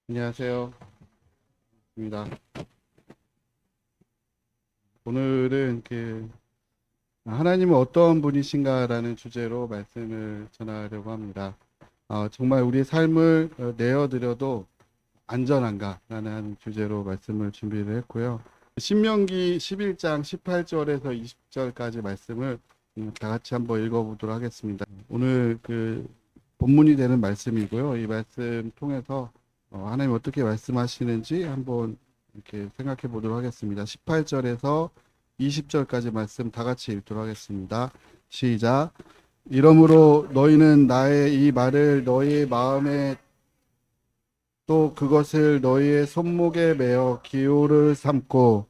안녕하세요. 입니다. 오늘은 하나님은 어떤 분이신가라는 주제로 말씀을 전하려고 합니다. 정말 우리의 삶을 내어드려도 안전한가라는 주제로 말씀을 준비를 했고요. 신명기 11장 18절에서 20절까지 말씀을 다 같이 한번 읽어보도록 하겠습니다. 오늘 본문이 되는 말씀이고요. 이 말씀 통해서 하나님 어떻게 말씀하시는지 한번 이렇게 생각해 보도록 하겠습니다. 18절에서 20절까지 말씀 다 같이 읽도록 하겠습니다. 시작. 이러므로 너희는 나의 이 말을 너희의 마음에 또 그것을 너희의 손목에 매어 기호를 삼고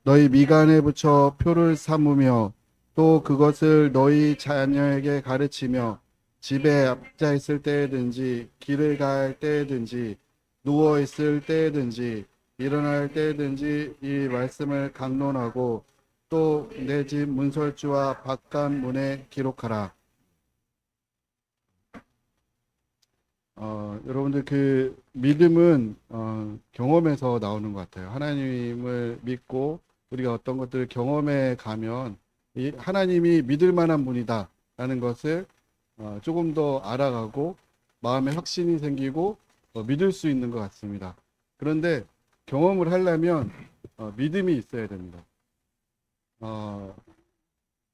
너희 미간에 붙여 표를 삼으며 또 그것을 너희 자녀에게 가르치며 집에 앉아 있을 때든지 길을 갈 때든지 누워 있을 때든지 일어날 때든지 이 말씀을 강론하고 또 내 집 문설주와 바깥 문에 기록하라. 여러분들 믿음은 경험에서 나오는 것 같아요. 하나님을 믿고 우리가 어떤 것들을 경험해 가면 이 하나님이 믿을 만한 분이다라는 것을 조금 더 알아가고 마음에 확신이 생기고 믿을 수 있는 것 같습니다. 그런데 경험을 하려면 믿음이 있어야 됩니다.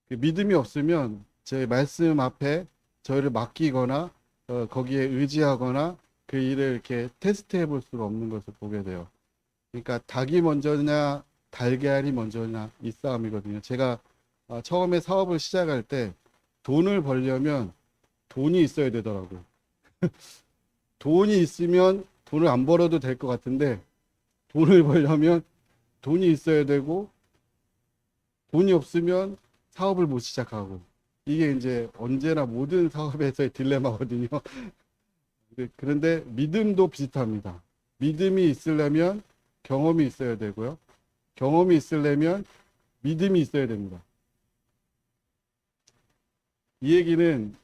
믿음이 없으면 제 말씀 앞에 저희를 맡기거나 거기에 의지하거나 그 일을 이렇게 테스트해 볼 수가 없는 것을 보게 돼요. 그러니까 닭이 먼저냐 달걀이 먼저냐 이 싸움이거든요. 제가 처음에 사업을 시작할 때 돈을 벌려면 돈이 있어야 되더라고요. 돈이 있으면 돈을 안 벌어도 될 것 같은데 돈을 벌려면 돈이 있어야 되고 돈이 없으면 사업을 못 시작하고 이게 이제 언제나 모든 사업에서의 딜레마거든요. 그런데 믿음도 비슷합니다. 믿음이 있으려면 경험이 있어야 되고요. 경험이 있으려면 믿음이 있어야 됩니다. 이 얘기는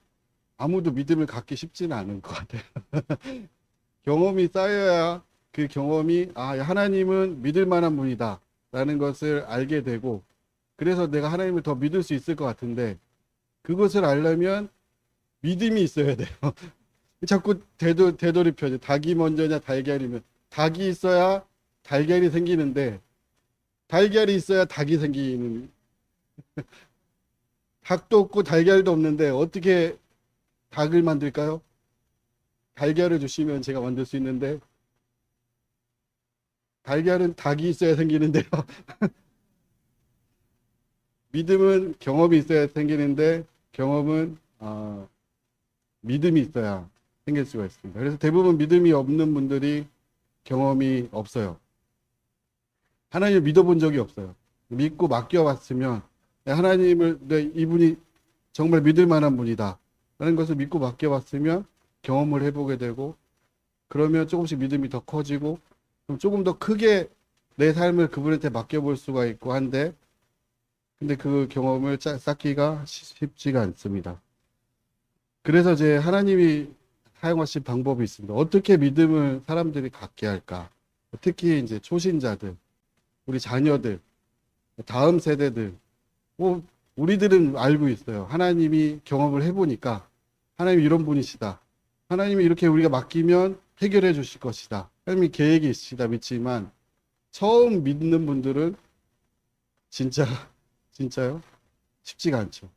아무도 믿음을 갖기 쉽지는 않은 것 같아요. 경험이 쌓여야 그 경험이 하나님은 믿을 만한 분이다 라는 것을 알게 되고 그래서 내가 하나님을 더 믿을 수 있을 것 같은데 그것을 알려면 믿음이 있어야 돼요. 자꾸 되돌이펴죠. 닭이 먼저냐 달걀이면 닭이 있어야 달걀이 생기는데 달걀이 있어야 닭이 생기는 닭도 없고 달걀도 없는데 어떻게 닭을 만들까요? 달걀을 주시면 제가 만들 수 있는데 달걀은 닭이 있어야 생기는데요. 믿음은 경험이 있어야 생기는데 경험은 믿음이 있어야 생길 수가 있습니다. 그래서 대부분 믿음이 없는 분들이 경험이 없어요. 하나님을 믿어본 적이 없어요. 믿고 맡겨봤으면 하나님을 이분이 정말 믿을 만한 분이다 라는 것을 믿고 맡겨봤으면 경험을 해보게 되고 그러면 조금씩 믿음이 더 커지고 그럼 조금 더 크게 내 삶을 그분한테 맡겨볼 수가 있고 한데 근데 그 경험을 쌓기가 쉽지가 않습니다. 그래서 이제 하나님이 사용하신 방법이 있습니다. 어떻게 믿음을 사람들이 갖게 할까? 특히 이제 초신자들, 우리 자녀들, 다음 세대들, 우리들은 알고 있어요. 하나님이 경험을 해보니까 하나님이 이런 분이시다. 하나님이 이렇게 우리가 맡기면 해결해 주실 것이다. 하나님이 계획이 있으시다 믿지만 처음 믿는 분들은 진짜요? 쉽지가 않죠.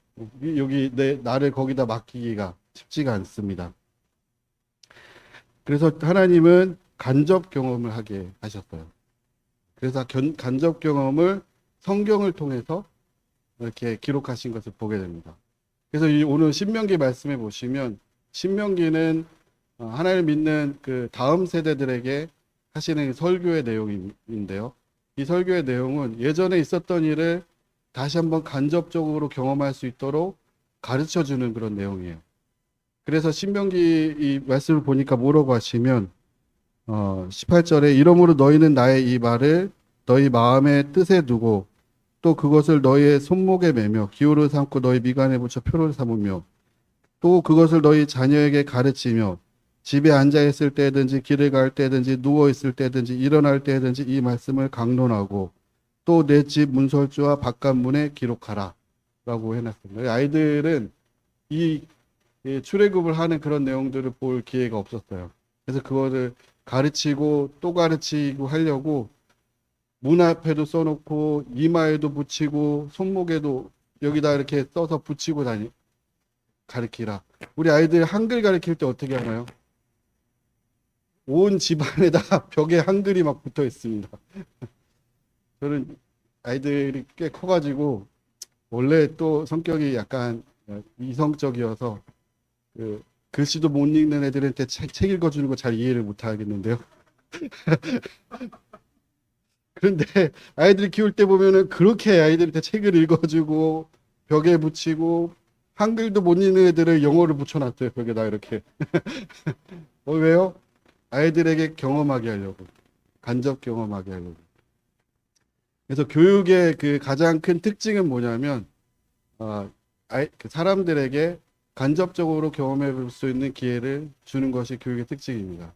여기 나를 거기다 맡기기가 쉽지가 않습니다. 그래서 하나님은 간접 경험을 하게 하셨어요. 그래서 간접 경험을 성경을 통해서 이렇게 기록하신 것을 보게 됩니다. 그래서 오늘 신명기 말씀에 보시면 신명기는 하나님을 믿는 그 다음 세대들에게 하시는 설교의 내용인데요. 이 설교의 내용은 예전에 있었던 일을 다시 한번 간접적으로 경험할 수 있도록 가르쳐 주는 그런 내용이에요. 그래서 신명기 이 말씀을 보니까 뭐라고 하시면 18절에 이러므로 너희는 나의 이 말을 너희 마음의 뜻에 두고 또 그것을 너희의 손목에 매며 기호를 삼고 너희 미간에 붙여 표를 삼으며 또 그것을 너희 자녀에게 가르치며 집에 앉아 있을 때든지 길을 갈 때든지 누워 있을 때든지 일어날 때든지 이 말씀을 강론하고 또 내 집 문설주와 바깥문에 기록하라 라고 해놨습니다. 아이들은 이 출애굽을 하는 그런 내용들을 볼 기회가 없었어요. 그래서 그거를 가르치고 또 가르치고 하려고 문 앞에도 써놓고 이마에도 붙이고 손목에도 여기다 이렇게 써서 붙이고 가르치라. 우리 아이들 한글 가르칠 때 어떻게 하나요? 온 집안에다 벽에 한글이 막 붙어 있습니다. 저는 아이들이 꽤 커가지고 원래 또 성격이 약간 이성적이어서 그 글씨도 못 읽는 애들한테 책 읽어주는 거 잘 이해를 못 하겠는데요. 그런데 아이들 키울 때 보면은 그렇게 아이들한테 책을 읽어주고 벽에 붙이고 한글도 못 읽는 애들을 영어를 붙여놨어요. 벽에다 이렇게. 왜요? 아이들에게 경험하게 하려고. 간접 경험하게 하려고. 그래서 교육의 그 가장 큰 특징은 뭐냐면 그 사람들에게 간접적으로 경험해 볼 수 있는 기회를 주는 것이 교육의 특징입니다.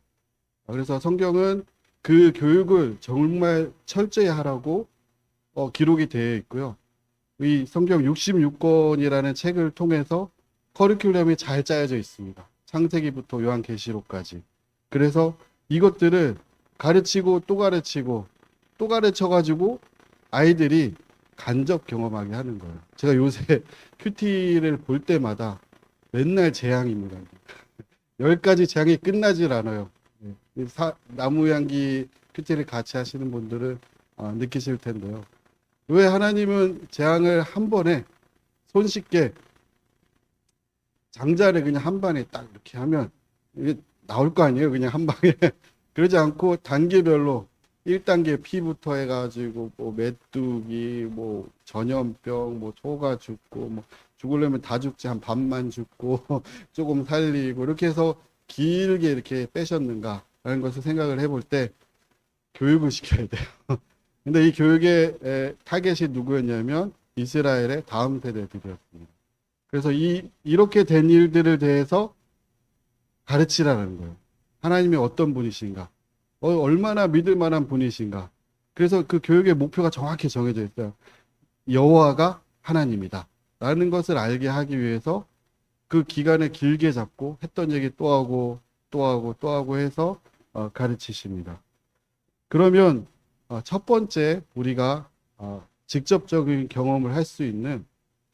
그래서 성경은 그 교육을 정말 철저히 하라고 기록이 되어 있고요. 이 성경 66권이라는 책을 통해서 커리큘럼이 잘 짜여져 있습니다. 창세기부터 요한계시록까지. 그래서 이것들을 가르치고 또 가르치고 또 가르쳐가지고 아이들이 간접 경험하게 하는 거예요. 제가 요새 큐티를 볼 때마다 맨날 재앙입니다. 10가지 재앙이 끝나질 않아요. 나무향기 큐티를 같이 하시는 분들은 느끼실 텐데요. 왜 하나님은 재앙을 한 번에 손쉽게 장자를 그냥 한 방에 딱 이렇게 하면 이게 나올 거 아니에요? 그냥 한 방에. 그러지 않고 단계별로 1단계 피부터 해가지고 뭐 메뚜기, 뭐 전염병, 뭐 소가 죽고 뭐 죽으려면 다 죽지 한 반만 죽고 조금 살리고 이렇게 해서 길게 이렇게 빼셨는가라는 것을 생각을 해볼 때 교육을 시켜야 돼요. 근데 이 교육의 타겟이 누구였냐면 이스라엘의 다음 세대들이었습니다. 그래서 이렇게 된 일들을 대해서 가르치라는 거예요. 하나님이 어떤 분이신가? 얼마나 믿을 만한 분이신가? 그래서 그 교육의 목표가 정확히 정해져 있어요. 여호와가 하나님이다. 라는 것을 알게 하기 위해서 그 기간을 길게 잡고 했던 얘기 또 하고 또 하고 또 하고 해서 가르치십니다. 그러면 첫 번째 우리가 직접적인 경험을 할 수 있는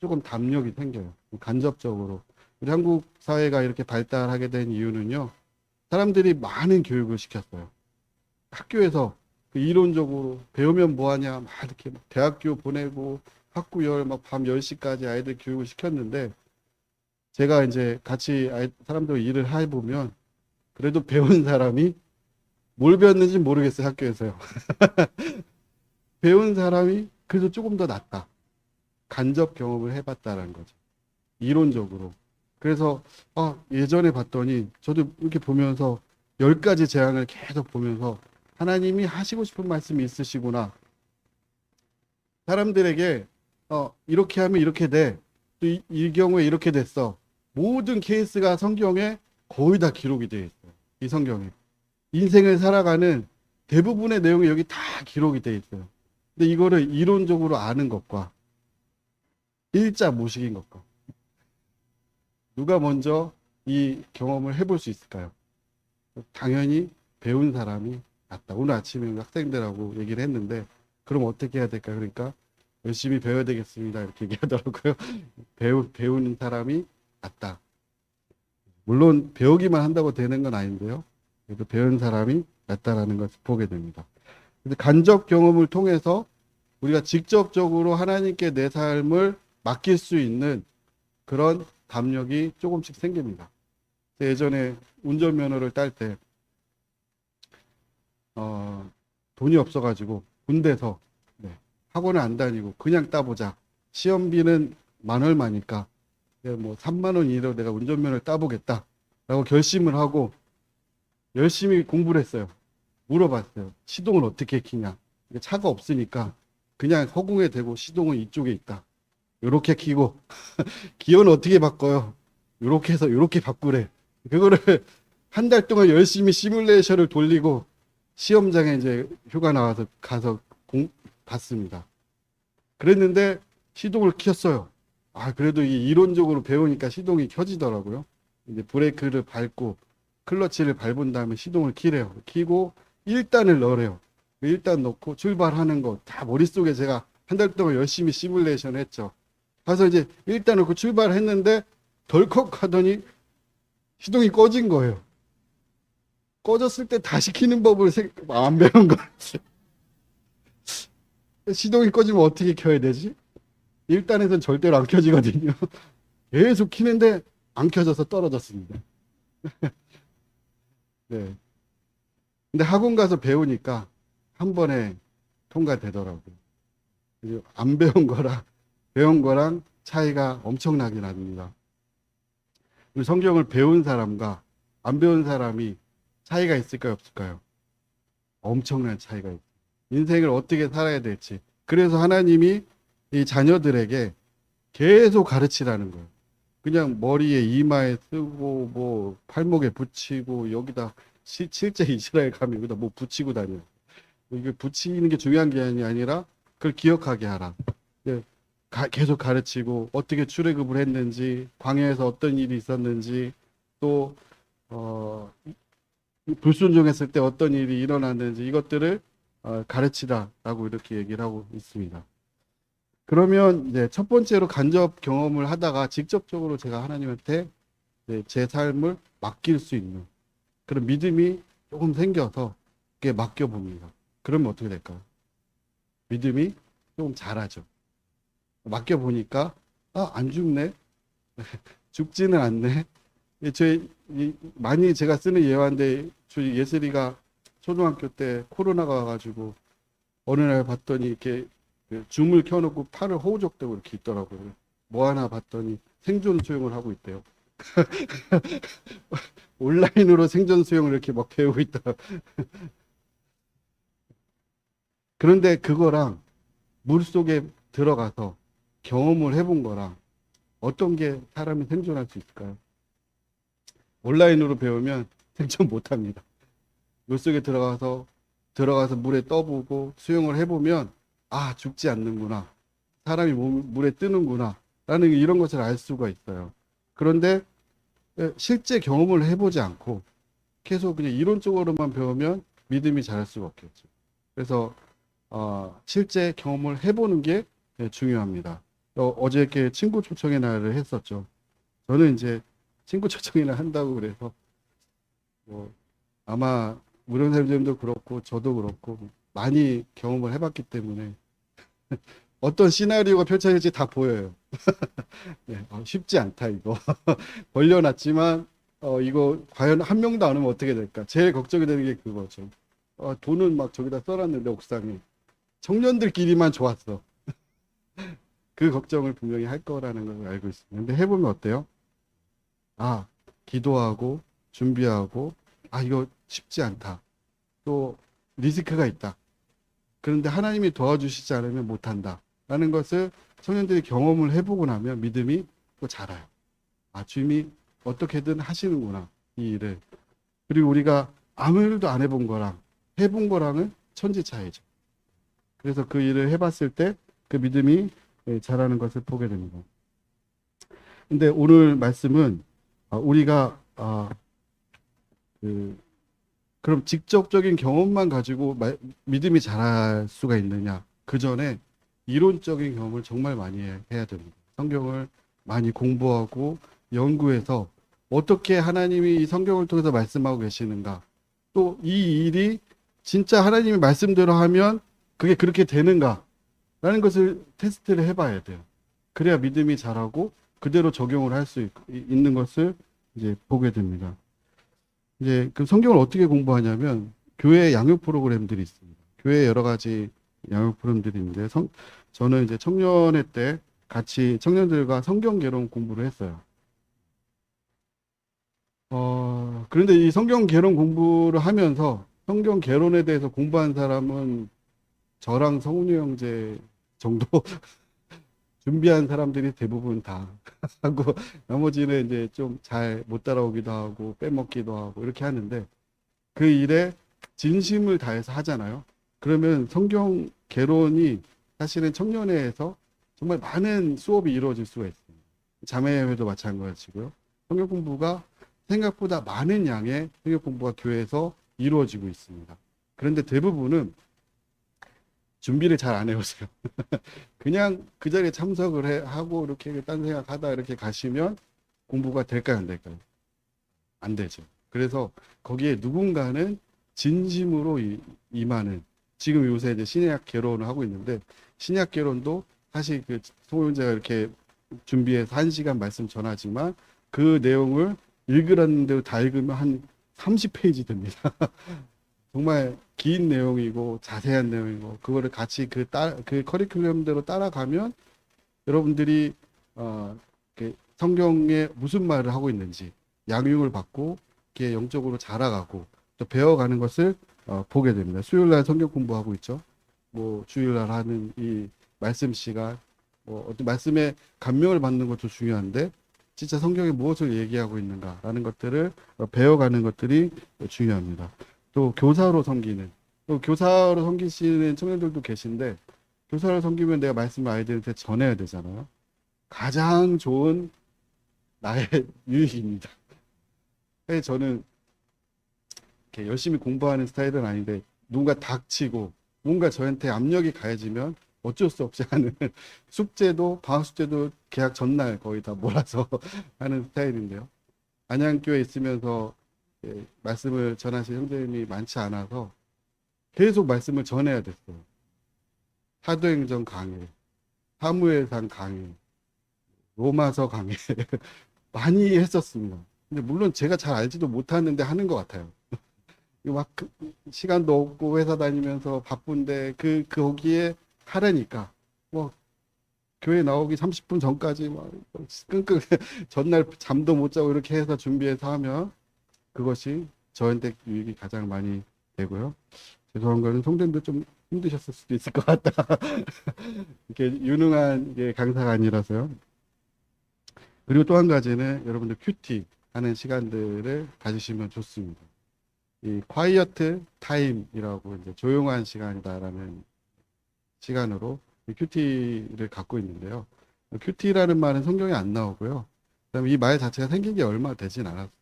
조금 담력이 생겨요. 간접적으로. 우리 한국 사회가 이렇게 발달하게 된 이유는요. 사람들이 많은 교육을 시켰어요. 학교에서 그 이론적으로 배우면 뭐하냐 막 이렇게 대학교 보내고 학구열 막 밤 10시까지 아이들 교육을 시켰는데 제가 이제 같이 사람들 일을 해보면 그래도 배운 사람이 뭘 배웠는지 모르겠어요. 학교에서요. 배운 사람이 그래도 조금 더 낫다. 간접 경험을 해봤다라는 거죠. 이론적으로. 그래서 예전에 봤더니 저도 이렇게 보면서 10가지 재앙을 계속 보면서 하나님이 하시고 싶은 말씀이 있으시구나. 사람들에게 이렇게 하면 이렇게 돼. 또 이 경우에 이렇게 됐어. 모든 케이스가 성경에 거의 다 기록이 되어 있어요. 이 성경에. 인생을 살아가는 대부분의 내용이 여기 다 기록이 되어 있어요. 근데 이거를 이론적으로 아는 것과 일자 모식인 것과 누가 먼저 이 경험을 해볼 수 있을까요? 당연히 배운 사람이 낫다. 오늘 아침에 학생들하고 얘기를 했는데 그럼 어떻게 해야 될까? 그러니까 열심히 배워야 되겠습니다. 이렇게 얘기하더라고요. 배우는 사람이 낫다. 물론 배우기만 한다고 되는 건 아닌데요. 그래도 배운 사람이 낫다라는 것을 보게 됩니다. 근데 간접 경험을 통해서 우리가 직접적으로 하나님께 내 삶을 맡길 수 있는 그런 담력이 조금씩 생깁니다. 예전에 운전면허를 딸 때 돈이 없어가지고 군대에서 학원을 안 다니고 그냥 따보자. 시험비는 만 얼마니까 뭐 3만 원 이내로 내가 운전면허를 따보겠다라고 결심을 하고 열심히 공부를 했어요. 물어봤어요. 시동을 어떻게 켜냐. 차가 없으니까 그냥 허공에 대고 시동은 이쪽에 있다. 요렇게 켜고 기어는 어떻게 바꿔요? 요렇게 해서 요렇게 바꾸래. 그거를 한 달 동안 열심히 시뮬레이션을 돌리고 시험장에 이제 휴가 나와서 가서 봤습니다. 그랬는데 시동을 켰어요. 아, 그래도 이 이론적으로 배우니까 시동이 켜지더라고요. 이제 브레이크를 밟고 클러치를 밟은 다음에 시동을 키래요. 키고 1단을 넣으래요. 1단 넣고 출발하는 거 다 머릿속에 제가 한 달 동안 열심히 시뮬레이션 했죠. 가서 이제 1단 넣고 출발했는데 덜컥 하더니 시동이 꺼진 거예요. 꺼졌을 때 다시 키는 법을 안 배운 거. 시동이 꺼지면 어떻게 켜야 되지? 1단에서는 절대로 안 켜지거든요. 계속 키는데 안 켜져서 떨어졌습니다. 네. 근데 학원 가서 배우니까 한 번에 통과되더라고요. 그리고 안 배운 거랑 배운 거랑 차이가 엄청나게 납니다. 우리 성경을 배운 사람과 안 배운 사람이 차이가 있을까요, 없을까요? 엄청난 차이가 있어요. 인생을 어떻게 살아야 될지. 그래서 하나님이 이 자녀들에게 계속 가르치라는 거예요. 그냥 머리에 이마에 쓰고 뭐 팔목에 붙이고 여기다 실제 이스라엘 가면 여기다 뭐 붙이고 다녀요. 이게 붙이는 게 중요한 게 아니라 그걸 기억하게 하라. 계속 가르치고 어떻게 출애굽을 했는지, 광야에서 어떤 일이 있었는지, 또 불순종했을 때 어떤 일이 일어났는지 이것들을 가르치라라고 이렇게 얘기를 하고 있습니다. 그러면 이제 첫 번째로 간접 경험을 하다가 직접적으로 제가 하나님한테 제 삶을 맡길 수 있는 그런 믿음이 조금 생겨서 그게 맡겨봅니다. 그러면 어떻게 될까요? 믿음이 조금 자라죠. 맡겨보니까 안 죽네. 죽지는 않네. 많이 제가 쓰는 예화인데 예슬이가 초등학교 때 코로나가 와가지고 어느 날 봤더니 이렇게 줌을 켜놓고 팔을 허우적대고 이렇게 있더라고요. 뭐 하나 봤더니 생존 수영을 하고 있대요. 온라인으로 생존 수영을 이렇게 막 배우고 있다. 그런데 그거랑 물속에 들어가서 경험을 해본 거랑 어떤 게 사람이 생존할 수 있을까요? 온라인으로 배우면 생존 못 합니다. 물속에 들어가서 물에 떠보고 수영을 해보면 죽지 않는구나. 사람이 물에 뜨는구나. 라는 이런 것을 알 수가 있어요. 그런데 실제 경험을 해보지 않고 계속 그냥 이론적으로만 배우면 믿음이 자랄 수가 없겠죠. 그래서 실제 경험을 해보는 게 중요합니다. 어저께 친구 초청의 날을 했었죠. 저는 이제 친구 초청의 날 한다고 그래서 아마 무령사님도 그렇고 저도 그렇고 많이 경험을 해봤기 때문에 어떤 시나리오가 펼쳐질지 다 보여요. 네, 쉽지 않다 이거. 벌려놨지만 이거 과연 한 명도 안 오면 어떻게 될까? 제일 걱정이 되는 게 그거죠. 돈은 막 저기다 써놨는데 옥상에 청년들끼리만 좋았어. 그 걱정을 분명히 할 거라는 걸 알고 있습니다. 근데 해보면 어때요? 기도하고 준비하고 이거 쉽지 않다. 또 리스크가 있다. 그런데 하나님이 도와주시지 않으면 못한다. 라는 것을 청년들이 경험을 해보고 나면 믿음이 또 자라요. 주님이 어떻게든 하시는구나. 이 일을. 그리고 우리가 아무 일도 안 해본 거랑 해본 거랑은 천지 차이죠. 그래서 그 일을 해봤을 때 그 믿음이 자라는 것을 보게 됩니다. 근데 오늘 말씀은 우리가 그럼 직접적인 경험만 가지고 믿음이 자랄 수가 있느냐? 그 전에 이론적인 경험을 정말 많이 해야 됩니다. 성경을 많이 공부하고 연구해서 어떻게 하나님이 이 성경을 통해서 말씀하고 계시는가? 또 이 일이 진짜 하나님의 말씀대로 하면 그게 그렇게 되는가? 라는 것을 테스트를 해봐야 돼요. 그래야 믿음이 자라고 그대로 적용을 할 수 있는 것을 이제 보게 됩니다. 이제 그 성경을 어떻게 공부하냐면 교회 양육 프로그램들이 있습니다. 교회 여러 가지 양육 프로그램들이 있는데 저는 이제 청년회 때 같이 청년들과 성경 개론 공부를 했어요. 그런데 이 성경 개론 공부를 하면서 성경 개론에 대해서 공부한 사람은 저랑 성훈이 형제 정도 준비한 사람들이 대부분 다 하고 나머지는 이제 좀 잘 못 따라오기도 하고 빼먹기도 하고 이렇게 하는데 그 일에 진심을 다해서 하잖아요. 그러면 성경 개론이 사실은 청년회에서 정말 많은 수업이 이루어질 수가 있어요. 자매회도 마찬가지고요. 성경 공부가 생각보다 많은 양의 성경 공부가 교회에서 이루어지고 있습니다. 그런데 대부분은 준비를 잘 안 해오세요. 그냥 그 자리에 참석을 하고 이렇게 딴 생각하다 이렇게 가시면 공부가 될까요, 안 될까요? 안 되죠. 그래서 거기에 누군가는 진심으로 임하는, 지금 요새 이제 신약 개론을 하고 있는데 신약 개론도 사실 그 송영재가 이렇게 준비해서 1시간 말씀 전하지만 그 내용을 읽으라는 대로 다 읽으면 한 30페이지 됩니다. 정말 긴 내용이고 자세한 내용이고 그거를 같이 그 커리큘럼대로 따라가면 여러분들이 성경에 무슨 말을 하고 있는지 양육을 받고 이렇게 영적으로 자라가고 또 배워가는 것을 보게 됩니다. 수요일날 성경 공부하고 있죠. 뭐 주일날 하는 이 말씀 시간, 뭐 어떤 말씀에 감명을 받는 것도 중요한데 진짜 성경에 무엇을 얘기하고 있는가라는 것들을 배워가는 것들이 중요합니다. 또 교사로 섬기는, 또 교사로 섬기시는 청년들도 계신데 교사로 섬기면 내가 말씀을 아이들한테 전해야 되잖아요. 가장 좋은 나의 유익입니다. 저는 이렇게 열심히 공부하는 스타일은 아닌데 누군가 닥치고 뭔가 저한테 압력이 가해지면 어쩔 수 없이 하는 숙제도 방학 숙제도 개학 전날 거의 다 몰아서 하는 스타일인데요. 안양교회 있으면서 말씀을 전하신 형제님이 많지 않아서 계속 말씀을 전해야 됐어요. 사도행전 강의, 사무엘상 강의, 로마서 강의 많이 했었습니다. 근데 물론 제가 잘 알지도 못하는데 하는 것 같아요. 막 시간도 없고 회사 다니면서 바쁜데 거기에 하라니까 뭐 교회 나오기 30분 전까지 막 끙끙 전날 잠도 못 자고 이렇게 해서 준비해서 하면 그것이 저한테 유익이 가장 많이 되고요. 죄송한 거는 성도님도 좀 힘드셨을 수도 있을 것 같다. 이렇게 유능한 강사가 아니라서요. 그리고 또 한 가지는 여러분들 큐티 하는 시간들을 가지시면 좋습니다. 이 quiet time이라고 이제 조용한 시간이다라는 시간으로 큐티를 갖고 있는데요. 큐티라는 말은 성경에 안 나오고요. 그다음에 이 말 자체가 생긴 게 얼마 되진 않았습니다.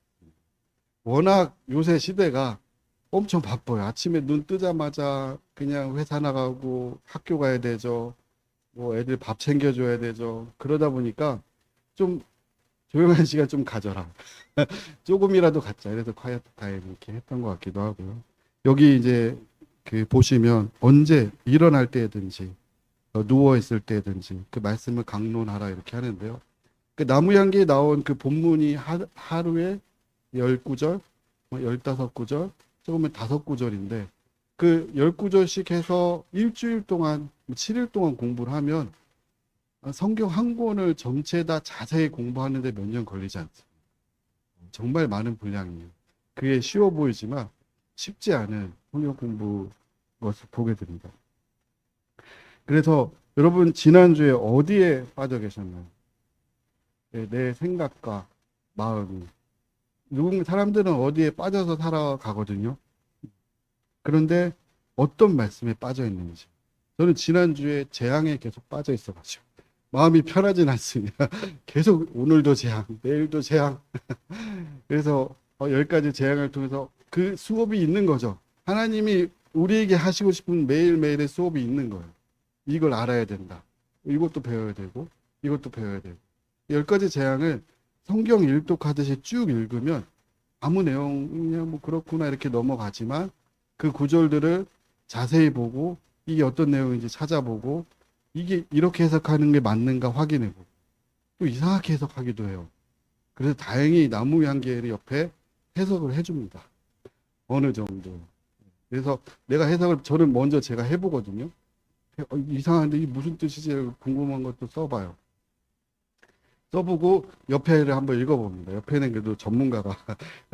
워낙 요새 시대가 엄청 바빠요. 아침에 눈 뜨자마자 그냥 회사 나가고 학교 가야 되죠. 뭐 애들 밥 챙겨줘야 되죠. 그러다 보니까 좀 조용한 시간 좀 가져라. 조금이라도 갖자. 그래서 quiet time 이렇게 했던 것 같기도 하고요. 여기 이제 보시면 언제 일어날 때든지 누워 있을 때든지 그 말씀을 강론하라 이렇게 하는데요. 그 나무향기에 나온 그 본문이 하루에 10구절, 15구절, 조금은 5구절인데 그 10구절씩 해서 일주일 동안 7일 동안 공부를 하면 성경 한 권을 전체 다 자세히 공부하는데 몇 년 걸리지 않습니다. 정말 많은 분량이에요. 그게 쉬워 보이지만 쉽지 않은 성경 공부 것을 보게 됩니다. 그래서 여러분 지난주에 어디에 빠져 계셨나요? 내 생각과 마음이. 사람들은 어디에 빠져서 살아가거든요. 그런데 어떤 말씀에 빠져 있는지. 저는 지난주에 재앙에 계속 빠져 있어가지고 마음이 편하진 않습니다. 계속 오늘도 재앙, 내일도 재앙. 그래서 10가지 재앙을 통해서 그 수업이 있는 거죠. 하나님이 우리에게 하시고 싶은 매일매일의 수업이 있는 거예요. 이걸 알아야 된다. 이것도 배워야 되고 이것도 배워야 되고. 10가지 재앙을 성경 일독하듯이 쭉 읽으면 아무 내용이냐 뭐 그렇구나 이렇게 넘어가지만 그 구절들을 자세히 보고 이게 어떤 내용인지 찾아보고 이게 이렇게 해석하는 게 맞는가 확인해보고 또 이상하게 해석하기도 해요. 그래서 다행히 나무향기를 옆에 해석을 해줍니다. 어느 정도. 그래서 내가 해석을 저는 먼저 제가 해보거든요. 이상한데 이게 무슨 뜻이지 궁금한 것도 써봐요. 써보고 옆에를 한번 읽어봅니다. 옆에는 그래도 전문가가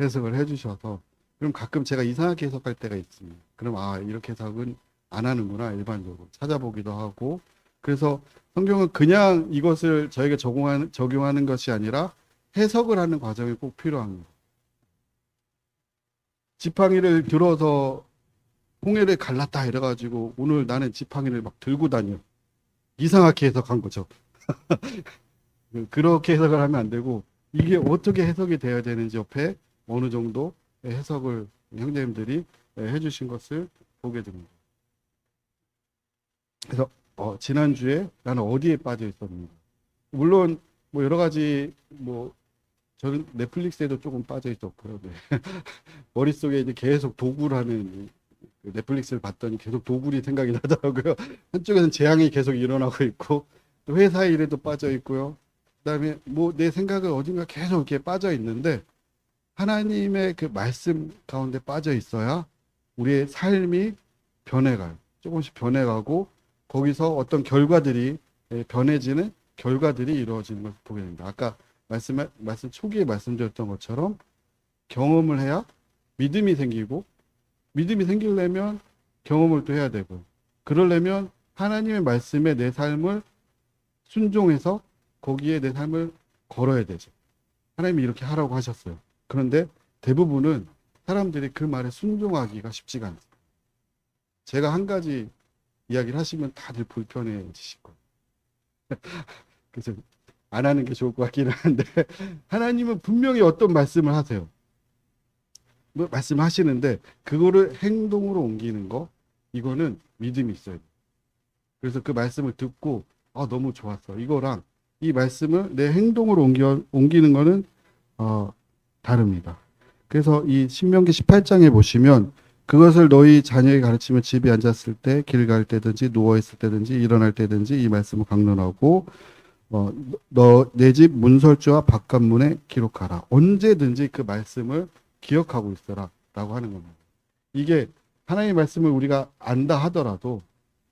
해석을 해주셔서 그럼 가끔 제가 이상하게 해석할 때가 있습니다. 그럼 이렇게 해석은 안 하는구나 일반적으로 찾아보기도 하고 그래서 성경은 그냥 이것을 저에게 적용하는 것이 아니라 해석을 하는 과정이 꼭 필요합니다. 지팡이를 들어서 홍해를 갈랐다 이래가지고 오늘 나는 지팡이를 막 들고 다녀. 이상하게 해석한 거죠. 그렇게 해석을 하면 안 되고 이게 어떻게 해석이 되어야 되는지 옆에 어느 정도 해석을 형제님들이 해주신 것을 보게 됩니다. 그래서 지난주에 나는 어디에 빠져 있었는가. 물론 뭐 여러 가지 뭐 저는 넷플릭스에도 조금 빠져 있었고요. 네. 머릿속에 이제 계속 도굴하는 그 넷플릭스를 봤더니 계속 도굴이 생각이 나더라고요. 한쪽에서는 재앙이 계속 일어나고 있고 또 회사 일에도 빠져 있고요. 그다음에 뭐 내 생각은 어딘가 계속 이렇게 빠져 있는데 하나님의 그 말씀 가운데 빠져 있어야 우리의 삶이 변해가요. 조금씩 변해가고 거기서 어떤 결과들이 변해지는 결과들이 이루어지는 것을 보게 됩니다. 아까 말씀 초기에 말씀드렸던 것처럼 경험을 해야 믿음이 생기고 믿음이 생기려면 경험을 또 해야 되고 그러려면 하나님의 말씀에 내 삶을 순종해서 거기에 내 삶을 걸어야 되죠. 하나님이 이렇게 하라고 하셨어요. 그런데 대부분은 사람들이 그 말에 순종하기가 쉽지가 않습니다. 제가 한 가지 이야기를 하시면 다들 불편해지실 거예요. 그래서 안 하는 게 좋을 것 같기는 한데 하나님은 분명히 어떤 말씀을 하세요. 뭐 말씀하시는데 그거를 행동으로 옮기는 거 이거는 믿음이 있어야 돼요. 그래서 그 말씀을 듣고 너무 좋았어. 이거랑 이 말씀을 내 행동으로 옮기는 거는 다릅니다. 그래서 이 신명기 18장에 보시면 그것을 너희 자녀에게 가르치며 집에 앉았을 때, 길 갈 때든지 누워있을 때든지 일어날 때든지 이 말씀을 강론하고 너 내 집 문설주와 바깥문에 기록하라. 언제든지 그 말씀을 기억하고 있어라 라고 하는 겁니다. 이게 하나님의 말씀을 우리가 안다 하더라도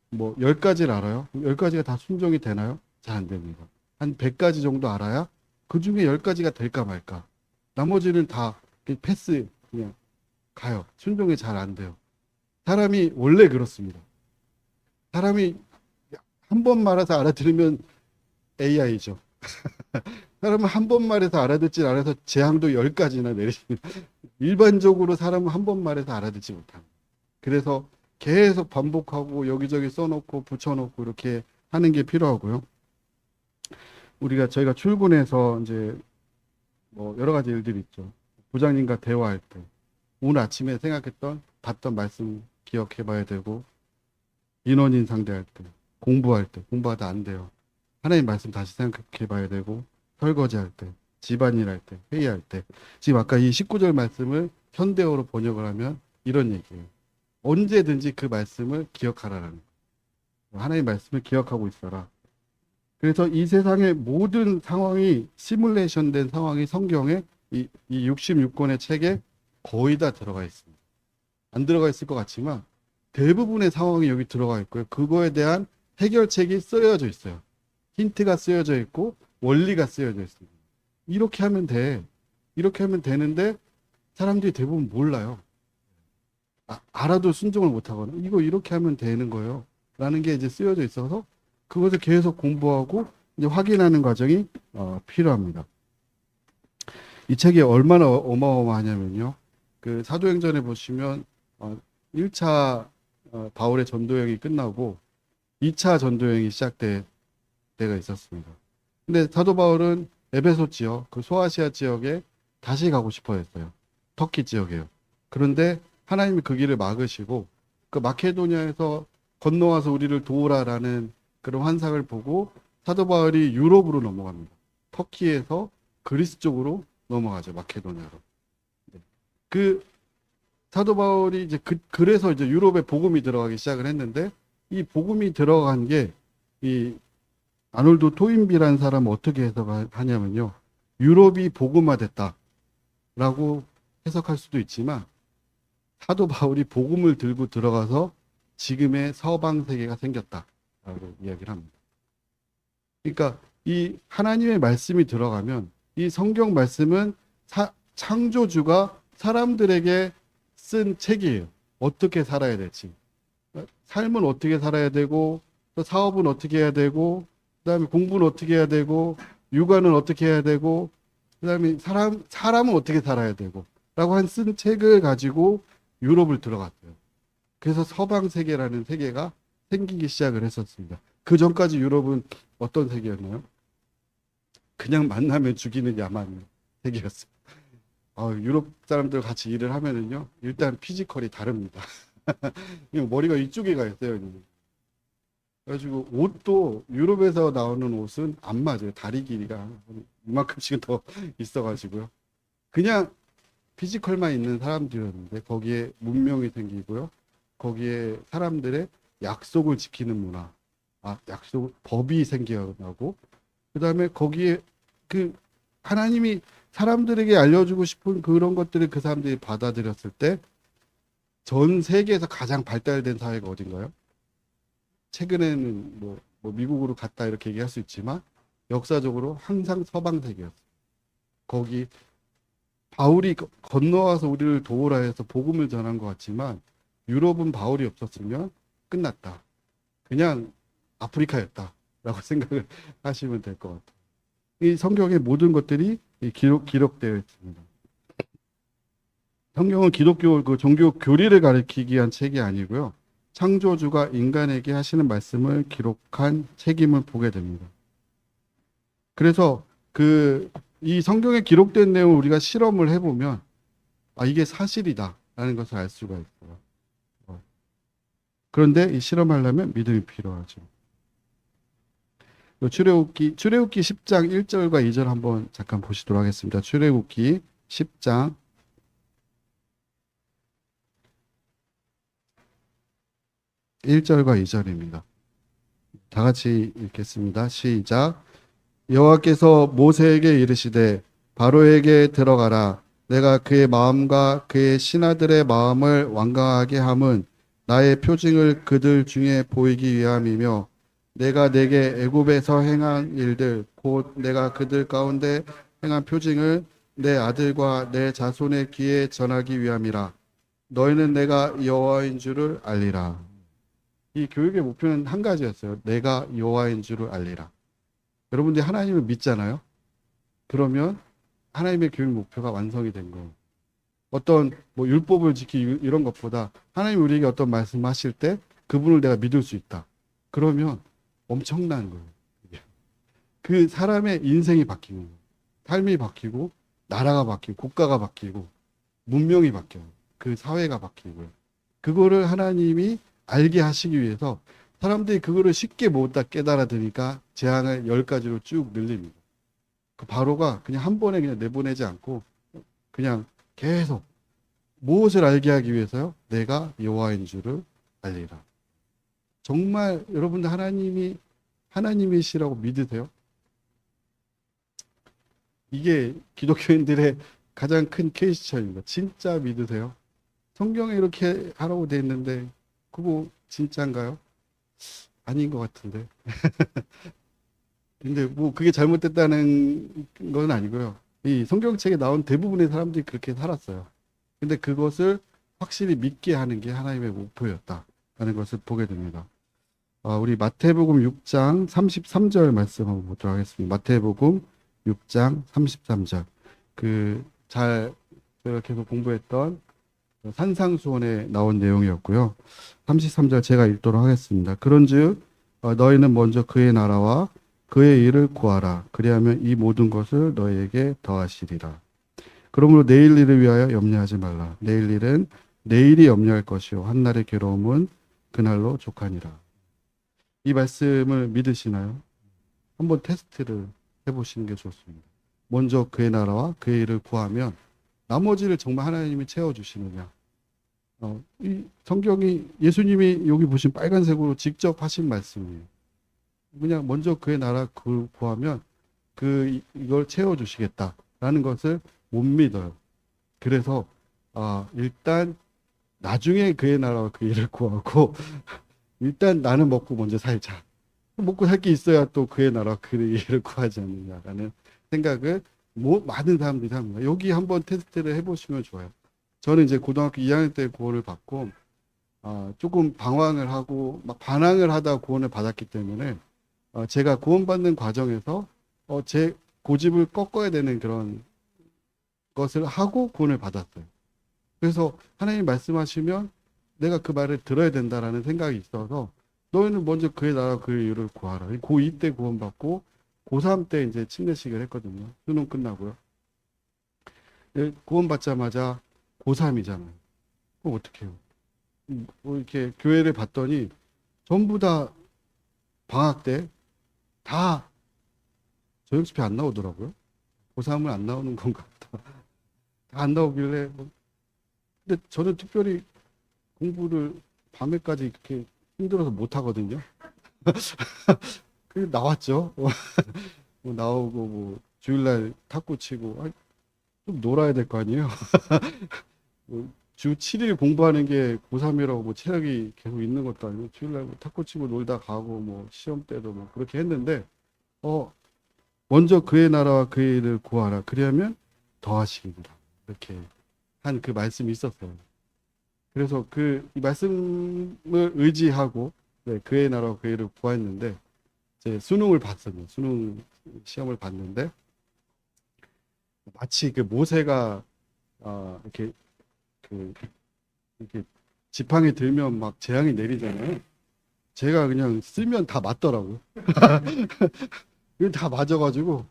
뭐 10가지를 알아요? 10가지가 다 순종이 되나요? 잘 안 됩니다. 한 100가지 정도 알아야 그 중에 10가지가 될까 말까. 나머지는 다 패스 그냥 가요. 순종이 잘 안 돼요. 사람이 원래 그렇습니다. 사람이 한 번 말해서 알아들으면 AI죠. 사람은 한 번 말해서 알아듣지 않아서 재앙도 10가지나 내리십니다. 일반적으로 사람은 한 번 말해서 알아듣지 못합니다. 그래서 계속 반복하고 여기저기 써놓고 붙여놓고 이렇게 하는 게 필요하고요. 저희가 출근해서 이제 뭐 여러 가지 일들이 있죠. 부장님과 대화할 때 오늘 아침에 봤던 말씀 기억해 봐야 되고 인원인 상대할 때 공부할 때 공부하다 안 돼요. 하나님 말씀 다시 생각해 봐야 되고 설거지할 때 집안일 할 때 회의할 때 지금 아까 이 19절 말씀을 현대어로 번역을 하면 이런 얘기예요. 언제든지 그 말씀을 기억하라는 거예요. 하나님 말씀을 기억하고 있어라. 그래서 이 세상의 모든 상황이 시뮬레이션 된 상황이 성경에 이 66권의 책에 거의 다 들어가 있습니다. 안 들어가 있을 것 같지만 대부분의 상황이 여기 들어가 있고요. 그거에 대한 해결책이 쓰여져 있어요. 힌트가 쓰여져 있고 원리가 쓰여져 있습니다. 이렇게 하면 돼. 이렇게 하면 되는데 사람들이 대부분 몰라요. 알아도 순종을 못하거나 이거 이렇게 하면 되는 거예요. 라는 게 이제 쓰여져 있어서 그것을 계속 공부하고 이제 확인하는 과정이 필요합니다. 이 책이 얼마나 어마어마하냐면요. 그 사도행전에 보시면 1차 바울의 전도여행이 끝나고 2차 전도여행이 시작될 때가 있었습니다. 근데 사도 바울은 에베소 지역, 그 소아시아 지역에 다시 가고 싶어 했어요. 터키 지역에요. 그런데 하나님이 그 길을 막으시고 그 마케도니아에서 건너와서 우리를 도우라라는 그런 환상을 보고 사도 바울이 유럽으로 넘어갑니다. 터키에서 그리스 쪽으로 넘어가죠. 마케도니아로. 그 사도 바울이 이제 그래서 이제 유럽에 복음이 들어가기 시작을 했는데 이 복음이 들어간 게 이 아놀드 토인비라는 사람은 어떻게 해석하냐면요. 유럽이 복음화됐다라고 해석할 수도 있지만 사도 바울이 복음을 들고 들어가서 지금의 서방 세계가 생겼다라고 이야기를 합니다. 그러니까 이 하나님의 말씀이 들어가면 이 성경 말씀은 창조주가 사람들에게 쓴 책이에요. 어떻게 살아야 될지. 삶은 어떻게 살아야 되고 또 사업은 어떻게 해야 되고, 그다음에 공부는 어떻게 해야 되고, 육아는 어떻게 해야 되고, 그다음에 사람은 어떻게 살아야 되고, 라고 한 쓴 책을 가지고 유럽을 들어갔어요. 그래서 서방 세계라는 세계가 생기기 시작을 했었습니다. 그 전까지 유럽은 어떤 세계였나요? 그냥 만나면 죽이는 야만 세계였어요. 유럽 사람들 같이 일을 하면은요, 일단 피지컬이 다릅니다. 머리가 이쪽에 가 있어요. 그래가지고 옷도 유럽에서 나오는 옷은 안 맞아요. 다리 길이가 이만큼씩은 더 있어가지고요. 그냥 피지컬만 있는 사람들이었는데 거기에 문명이 생기고요. 거기에 사람들의 약속을 지키는 문화, 법이 생겨나고, 그 다음에 거기에 그 하나님이 사람들에게 알려주고 싶은 그런 것들을 그 사람들이 받아들였을 때 전 세계에서 가장 발달된 사회가 어딘가요? 최근에는 뭐 미국으로 갔다 이렇게 얘기할 수 있지만 역사적으로 항상 서방 세계였어요. 거기 바울이 건너와서 우리를 도우라 해서 복음을 전한 것 같지만 유럽은 바울이 없었으면 끝났다. 그냥 아프리카였다. 라고 생각을 하시면 될 것 같아요. 이 성경의 모든 것들이 기록되어 있습니다. 성경은 기독교 그 종교 교리를 가리키기 위한 책이 아니고요. 창조주가 인간에게 하시는 말씀을 기록한 책임을 보게 됩니다. 그래서 이 성경에 기록된 내용을 우리가 실험을 해보면 이게 사실이다라는 것을 알 수가 있어요. 그런데 이 실험하려면 믿음이 필요하죠. 출애굽기 10장 1절과 2절 한번 잠깐 보시도록 하겠습니다. 출애굽기 10장 1절과 2절입니다. 다 같이 읽겠습니다. 시작. 여호와께서 모세에게 이르시되 바로에게 들어가라. 내가 그의 마음과 그의 신하들의 마음을 완강하게 함은 나의 표징을 그들 중에 보이기 위함이며 내가 내게 애굽에서 행한 일들 곧 내가 그들 가운데 행한 표징을 내 아들과 내 자손의 귀에 전하기 위함이라. 너희는 내가 여호와인 줄을 알리라. 이 교육의 목표는 한 가지였어요. 내가 여호와인 줄을 알리라. 여러분들이 하나님을 믿잖아요. 그러면 하나님의 교육 목표가 완성이 된 거예요. 어떤 율법을 지키기 이런 것보다 하나님 우리에게 어떤 말씀하실 때 그분을 내가 믿을 수 있다. 그러면 엄청난 거예요. 그 사람의 인생이 바뀌는 거예요. 삶이 바뀌고 나라가 바뀌고 국가가 바뀌고 문명이 바뀌어요. 그 사회가 바뀌고요. 그거를 하나님이 알게 하시기 위해서 사람들이 그거를 쉽게 못 다 깨달아드니까 재앙을 10가지로 쭉 늘립니다. 그 바로가 그냥 한 번에 그냥 내보내지 않고 그냥 계속 무엇을 알게 하기 위해서요? 내가 여호와인 줄을 알리라. 정말 여러분들 하나님이시라고 믿으세요? 이게 기독교인들의 가장 큰 퀘스천입니다. 진짜 믿으세요? 성경에 이렇게 하라고 돼 있는데 그거 진짜인가요? 아닌 것 같은데. 근데 그게 잘못됐다는 건 아니고요. 이 성경책에 나온 대부분의 사람들이 그렇게 살았어요. 근데 그것을 확실히 믿게 하는 게 하나님의 목표였다라는 것을 보게 됩니다. 우리 마태복음 6장 33절 말씀 한번 보도록 하겠습니다. 마태복음 6장 33절. 제가 계속 공부했던 산상수훈에 나온 내용이었고요. 33절 제가 읽도록 하겠습니다. 그런즉 너희는 먼저 그의 나라와 그의 일을 구하라. 그리하면 이 모든 것을 너희에게 더하시리라. 그러므로 내일 일을 위하여 염려하지 말라. 내일 일은 내일이 염려할 것이요 한날의 괴로움은 그날로 족하니라. 이 말씀을 믿으시나요? 한번 테스트를 해보시는 게 좋습니다. 먼저 그의 나라와 그의 일을 구하면 나머지를 정말 하나님이 채워주시느냐. 이 성경이 예수님이 여기 보신 빨간색으로 직접 하신 말씀이에요. 그냥 먼저 그의 나라 구하면 이걸 채워주시겠다라는 것을 못 믿어요. 그래서 일단 나중에 그의 나라와 그 일을 구하고 일단 나는 먹고 먼저 살자. 먹고 살 게 있어야 또 그의 나라와 그 일을 구하지 않느냐라는 생각을 많은 사람들이 합니다. 여기 한번 테스트를 해보시면 좋아요. 저는 이제 고등학교 2학년 때 구호를 받고 조금 방황을 하고 막 반항을 하다 구원을 받았기 때문에 제가 구원받는 과정에서 제 고집을 꺾어야 되는 그런 것을 하고 구원을 받았어요. 그래서 하나님 말씀하시면 내가 그 말을 들어야 된다라는 생각이 있어서 너희는 먼저 그의 나라 그의 의를 구하라. 고2 때 구원받고 고3 때 이제 침례식을 했거든요. 수능 끝나고요. 구원받자마자 고3이잖아요. 그럼 어떻게 해요? 뭐 이렇게 교회를 봤더니 전부 다 방학 때 다 저녁집회 안 나오더라고요. 고3은 안 나오는 건가 보다. 다 안 나오길래 근데 저는 특별히 공부를 밤에까지 이렇게 힘들어서 못 하거든요. 그 나왔죠. 뭐 나오고 뭐 주일날 탁구 치고 좀 놀아야 될 거 아니에요. 주 7일 공부하는 게 고3이라고 뭐 체력이 계속 있는 것도 아니고 주일날 뭐 탁구 치고 놀다 가고 뭐 시험 때도 뭐 그렇게 했는데 먼저 그의 나라와 그의 일을 구하라. 그리하면 더하시리라. 이렇게 한 그 말씀이 있었어요. 그래서 이 말씀을 의지하고 그의 나라와 그의 일을 구했는데 제 수능을 봤어요. 수능 시험을 봤는데 마치 그 모세가 이렇게 이렇게 지팡이 들면 막 재앙이 내리잖아요. 제가 그냥 쓰면 다 맞더라고요. 이거 다 맞아가지고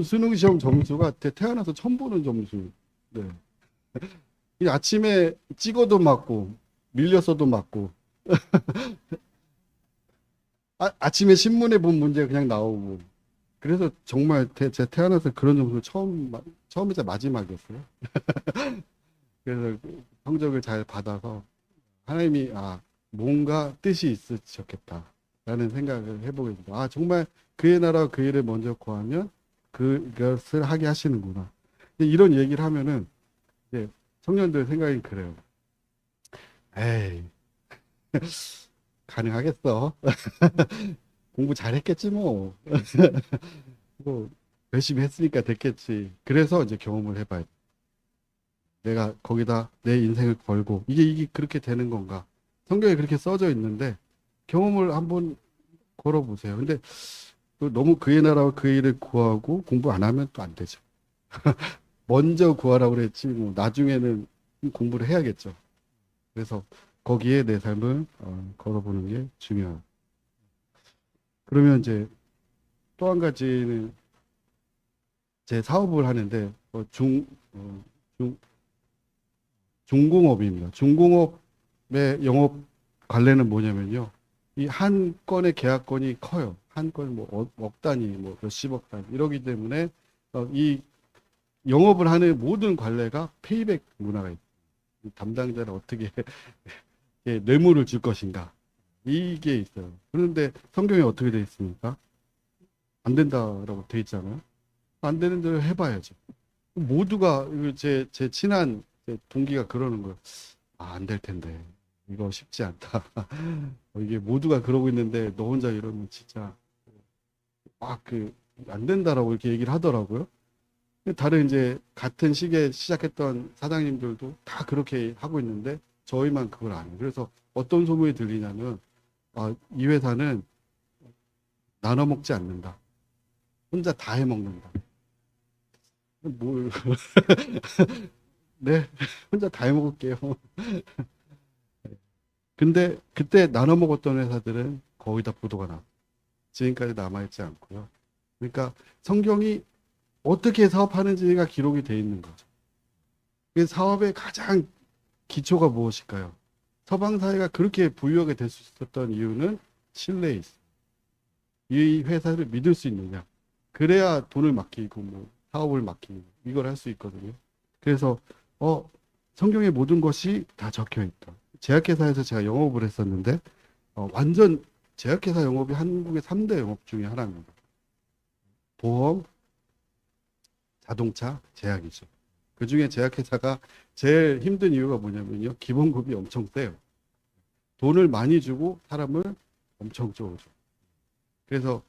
수능 시험 점수가 태어나서 처음 보는 점수. 네. 이 아침에 찍어도 맞고 밀렸어도 맞고 아침에 신문에 본 문제 그냥 나오고 그래서 정말 제가 태어나서 그런 점수 처음이자 마지막이었어요. 그래서 성적을 잘 받아서 하나님이 뭔가 뜻이 있으셨겠다라는 생각을 해보게 됩니다. 정말 그의 나라 그 일을 먼저 구하면 그것을 하게 하시는구나. 이런 얘기를 하면은 이제 청년들 생각이 그래요. 에이 가능하겠어. 공부 잘했겠지 뭐. 뭐 열심히 했으니까 됐겠지. 그래서 이제 경험을 해봐야 돼. 내가 거기다 내 인생을 걸고 이게 그렇게 되는 건가? 성경에 그렇게 써져 있는데 경험을 한번 걸어보세요. 근데 또 너무 그의 나라와 그 일을 구하고 공부 안 하면 또 안 되죠. 먼저 구하라고 그랬지 뭐 나중에는 공부를 해야겠죠. 그래서 거기에 내 삶을 걸어보는 게 중요해요. 그러면 이제 또 한 가지는 제 사업을 하는데 중공업입니다. 중공업의 영업 관례는 뭐냐면요. 이 한 건의 계약건이 커요. 한 건 뭐 억 단위, 뭐 몇십억 단위 이러기 때문에 이 영업을 하는 모든 관례가 페이백 문화가 있어요. 담당자를 어떻게 뇌물을 줄 것인가 이게 있어요. 그런데 성경에 어떻게 돼 있습니까? 안 된다라고 돼 있잖아요. 안 되는 대로 해봐야죠. 모두가 제 친한 동기가 그러는 거예요. 안 될 텐데 이거 쉽지 않다. 이게 모두가 그러고 있는데 너 혼자 이러면 진짜 안 된다라고 이렇게 얘기를 하더라고요. 다른 이제 같은 시기에 시작했던 사장님들도 다 그렇게 하고 있는데 저희만 그걸 안 해요. 그래서 어떤 소문이 들리냐면 이 회사는 나눠 먹지 않는다. 혼자 다 해 먹는다. 뭘 네, 혼자 다 해 먹을게요. 근데 그때 나눠 먹었던 회사들은 거의 다 부도가 나. 지금까지 남아있지 않고요. 그러니까 성경이 어떻게 사업하는지가 기록이 돼 있는 거죠. 그 사업의 가장 기초가 무엇일까요? 서방 사회가 그렇게 부유하게 될 수 있었던 이유는 신뢰에 있어요. 이 회사를 믿을 수 있느냐. 그래야 돈을 맡기고 뭐 사업을 맡기고 이걸 할 수 있거든요. 그래서 성경의 모든 것이 다 적혀 있다. 제약회사에서 제가 영업을 했었는데 완전 제약회사 영업이 한국의 3대 영업 중에 하나입니다. 보험, 자동차, 제약이죠. 그 중에 제약회사가 제일 힘든 이유가 뭐냐면요. 기본급이 엄청 세요. 돈을 많이 주고 사람을 엄청 쪼죠. 그래서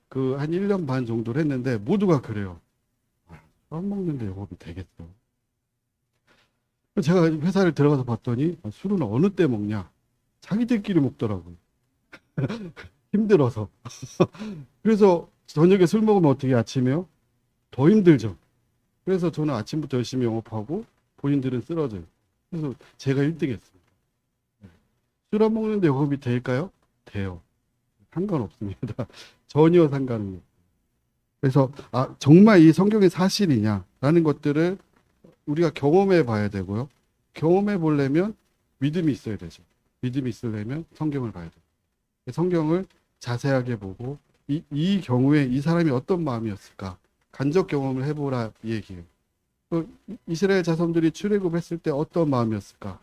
그 한 1년 반 정도를 했는데 모두가 그래요. 술 먹는데 영업이 되겠어. 제가 회사를 들어가서 봤더니 술은 어느 때 먹냐? 자기들끼리 먹더라고요. 힘들어서. 그래서 저녁에 술 먹으면 어떻게 아침에요? 더 힘들죠. 그래서 저는 아침부터 열심히 영업하고 본인들은 쓰러져요. 그래서 제가 1등 했습니다. 술 안 먹는데 영업이 될까요? 돼요. 상관없습니다. 전혀 상관없습니다. 그래서 정말 이 성경이 사실이냐라는 것들을 우리가 경험해 봐야 되고요. 경험해 보려면 믿음이 있어야 되죠. 믿음이 있으려면 성경을 봐야 돼요. 성경을 자세하게 보고 이 경우에 이 사람이 어떤 마음이었을까? 간접 경험을 해보라 이 얘기예요. 또 이스라엘 자손들이 출애굽했을 때 어떤 마음이었을까?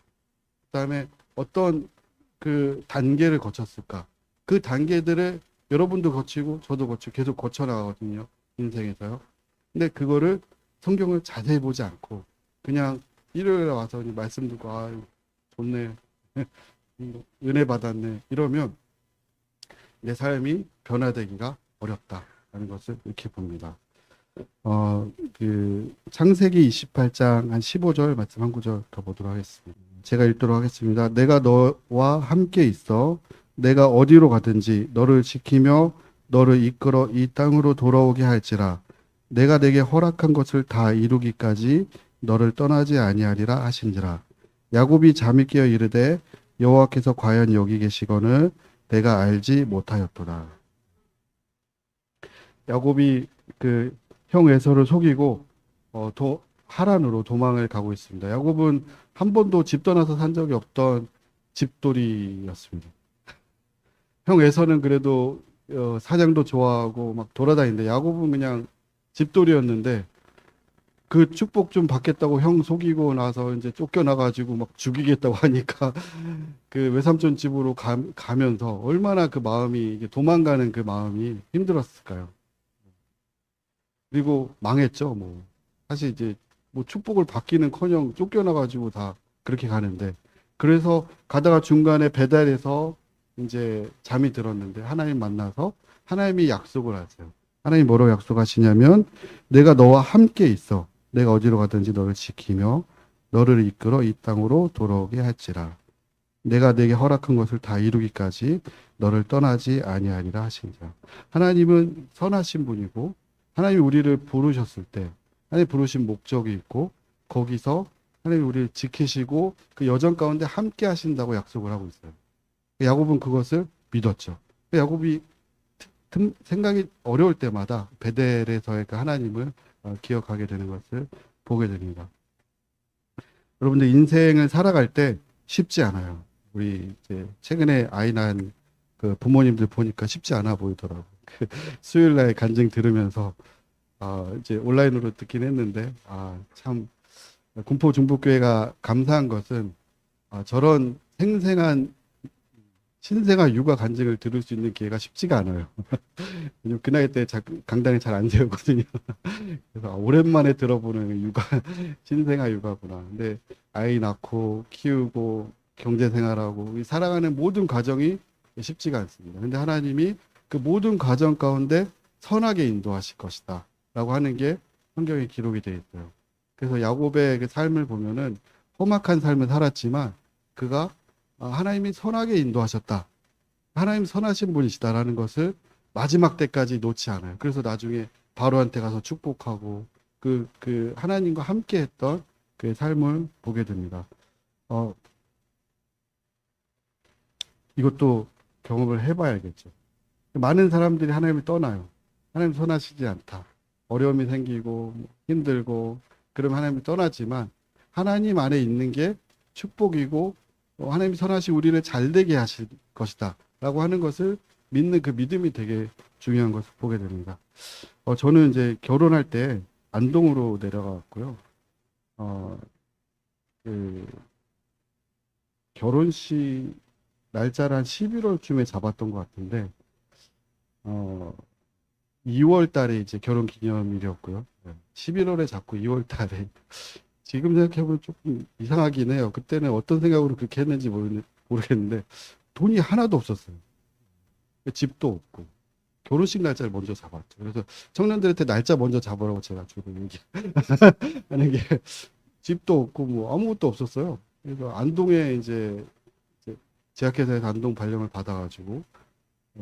그다음에 어떤 그 단계를 거쳤을까? 그 단계들을 여러분도 거치고 저도 거치고 계속 거쳐 나가거든요. 인생에서요. 근데 그거를 성경을 자세히 보지 않고 그냥 일요일에 와서 그냥 말씀 듣고 좋네. 은혜 받았네. 이러면 내 삶이 변화되기가 어렵다라는 것을 이렇게 봅니다. 창세기 28장 한 15절 말씀 한 구절 더 보도록 하겠습니다. 제가 읽도록 하겠습니다. 내가 너와 함께 있어 내가 어디로 가든지 너를 지키며 너를 이끌어 이 땅으로 돌아오게 할지라 내가 내게 허락한 것을 다 이루기까지 너를 떠나지 아니하리라 하신지라. 야곱이 잠이 깨어 이르되 여호와께서 과연 여기 계시거늘 내가 알지 못하였도다. 야곱이 그 형 에서를 속이고 하란으로 도망을 가고 있습니다. 야곱은 한 번도 집 떠나서 산 적이 없던 집돌이였습니다. 형 에서는 그래도 사냥도 좋아하고 막 돌아다니는데 야곱은 그냥 집돌이였는데 그 축복 좀 받겠다고 형 속이고 나서 이제 쫓겨나가지고 막 죽이겠다고 하니까 그 외삼촌 집으로 가면서 얼마나 그 마음이 도망가는 그 마음이 힘들었을까요? 그리고 망했죠. 뭐 사실 이제 뭐 축복을 받기는커녕 쫓겨나가지고 다 그렇게 가는데 그래서 가다가 중간에 배달해서 이제 잠이 들었는데 하나님 만나서 하나님이 약속을 하세요. 하나님 뭐라고 약속하시냐면 내가 너와 함께 있어. 내가 어디로 가든지 너를 지키며 너를 이끌어 이 땅으로 돌아오게 할지라. 내가 내게 허락한 것을 다 이루기까지 너를 떠나지 아니하리라 하신지라. 하나님은 선하신 분이고 하나님이 우리를 부르셨을 때 하나님 부르신 목적이 있고 거기서 하나님이 우리를 지키시고 그 여정 가운데 함께 하신다고 약속을 하고 있어요. 야곱은 그것을 믿었죠. 야곱이 생각이 어려울 때마다 베델에서의 그 하나님을 기억하게 되는 것을 보게 됩니다. 여러분들 인생을 살아갈 때 쉽지 않아요. 우리 이제 최근에 아이 낳은 그 부모님들 보니까 쉽지 않아 보이더라고. 수요일 날 간증 들으면서 이제 온라인으로 듣긴 했는데 참 군포 중부교회가 감사한 것은 저런 생생한 신생아 육아 간증을 들을 수 있는 기회가 쉽지가 않아요. 왜냐면 그 나이 때 강당에 잘 안 세우거든요. 그래서 오랜만에 들어보는 육아, 신생아 육아구나. 근데 아이 낳고 키우고 경제생활하고 살아가는 모든 과정이 쉽지가 않습니다. 근데 하나님이 그 모든 과정 가운데 선하게 인도하실 것이다. 라고 하는 게 성경에 기록이 되어 있어요. 그래서 야곱의 그 삶을 보면은 험악한 삶을 살았지만 그가 하나님이 선하게 인도하셨다. 하나님 선하신 분이시다라는 것을 마지막 때까지 놓지 않아요. 그래서 나중에 바로한테 가서 축복하고 그 하나님과 함께 했던 그 삶을 보게 됩니다. 이것도 경험을 해봐야겠죠. 많은 사람들이 하나님을 떠나요. 하나님 선하시지 않다. 어려움이 생기고 힘들고 그러면 하나님을 떠나지만 하나님 안에 있는 게 축복이고 하나님이 선하시 우리를 잘 되게 하실 것이다 라고 하는 것을 믿는 그 믿음이 되게 중요한 것을 보게 됩니다. 저는 이제 결혼할 때 안동으로 내려갔고요. 그 결혼식 날짜를 한 11월쯤에 잡았던 것 같은데 2월 달에 이제 결혼 기념일이었고요. 11월에 잡고 2월 달에 지금 생각해보면 조금 이상하긴 해요. 그때는 어떤 생각으로 그렇게 했는지 모르겠는데 돈이 하나도 없었어요. 집도 없고 결혼식 날짜를 먼저 잡았죠. 그래서 청년들한테 날짜 먼저 잡으라고 제가 주로 얘기하는 게 집도 없고 뭐 아무것도 없었어요. 그래서 안동에 이제 제약회사에서 안동 발령을 받아가지고